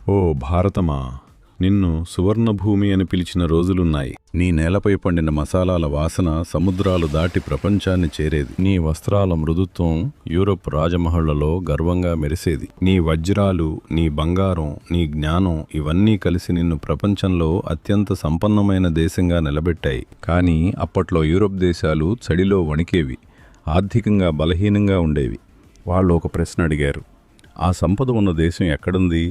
ఓ భారతమా, నిన్ను సువర్ణభూమి అని పిలిచిన రోజులున్నాయి. నీ నేలపై పండిన మసాలాల వాసన సముద్రాలు దాటి ప్రపంచాన్ని చేరేది. నీ వస్త్రాల మృదుత్వం యూరప్ రాజమహళ్లలో గర్వంగా మెరిసేది. నీ వజ్రాలు, నీ బంగారం, నీ జ్ఞానం ఇవన్నీ కలిసి నిన్ను ప్రపంచంలో అత్యంత సంపన్నమైన దేశంగా నిలబెట్టాయి. కానీ అప్పట్లో యూరప్ దేశాలు చడిలో వణికేవి, ఆర్థికంగా బలహీనంగా ఉండేవి. వాళ్ళు ఒక ప్రశ్న అడిగారు, ఆ సంపద ఉన్న దేశం ఎక్కడుంది?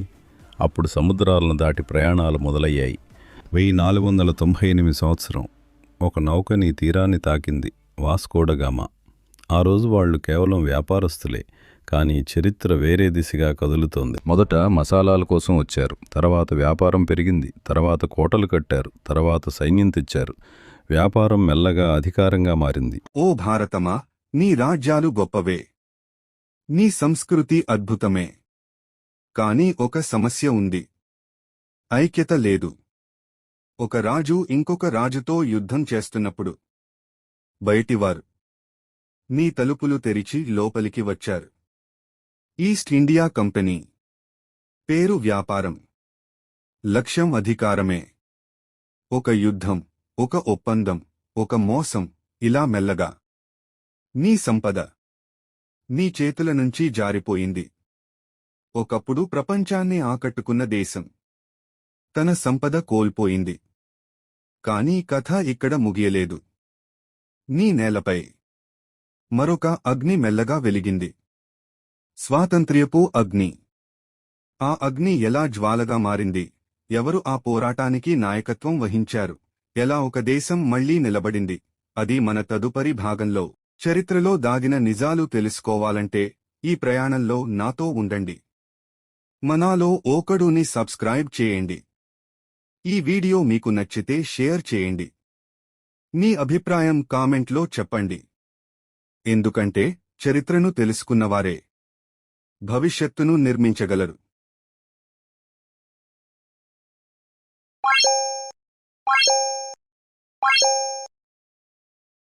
అప్పుడు సముద్రాలను దాటి ప్రయాణాలు మొదలయ్యాయి. 1498 సంవత్సరం ఒక నౌక నీ తీరాన్ని తాకింది, వాస్కోడగామా. ఆ రోజు వాళ్ళు కేవలం వ్యాపారస్తులే, కానీ చరిత్ర వేరే దిశగా కదులుతోంది. మొదట మసాలాల కోసం వచ్చారు, తర్వాత వ్యాపారం పెరిగింది, తర్వాత కోటలు కట్టారు, తర్వాత సైన్యం తెచ్చారు. వ్యాపారం మెల్లగా అధికారంగా మారింది. ఓ భారతమా, నీ రాజ్యాలు గొప్పవే, నీ సంస్కృతి అద్భుతమే. కాని ఒక సమస్య ఉంది. ఐక్యత లేదు. ఒక రాజు ఇంకొక రాజుతో యుద్ధం చేస్తున్నప్పుడు బయటివారు నీ తలుపులు తెరిచి లోపలికి వచ్చారు. ఈస్ట్ ఇండియా కంపెనీ పేరు వ్యాపారం, లక్ష్యం అధికారమే. ఒక యుద్ధం, ఒక ఒప్పందం, ఒక మోసం, ఇలా మెల్లగా నీ సంపద నీ చేతుల నుంచి జారిపోయింది. ఒకప్పుడు ప్రపంచాన్ని ఆకట్టుకున్న దేశం తన సంపద కోల్పోయింది. కానీ కథ ఇక్కడ ముగియలేదు. నీ నేలపై మరొక అగ్ని మెల్లగా వెలిగింది. స్వాతంత్ర్యపు అగ్ని. ఆ అగ్ని ఎలా జ్వాలగా మారింది? ఎవరు ఆ పోరాటానికి నాయకత్వం వహించారు? ఎలా ఒక దేశం మళ్లీ నిలబడింది? అది మన తదుపరి భాగంలో. చరిత్రలో దాగిన నిజాలు తెలుసుకోవాలంటే ఈ ప్రయాణంలో నాతో ఉండండి. మనాలో ఓకడుని సబ్స్క్రైబ్ చేయండి. ఈ వీడియో మీకు నచ్చితే షేర్ చేయండి. మీ అభిప్రాయం కామెంట్లో చెప్పండి. ఎందుకంటే చరిత్రను తెలుసుకున్నవారే భవిష్యత్తును నిర్మించగలరు.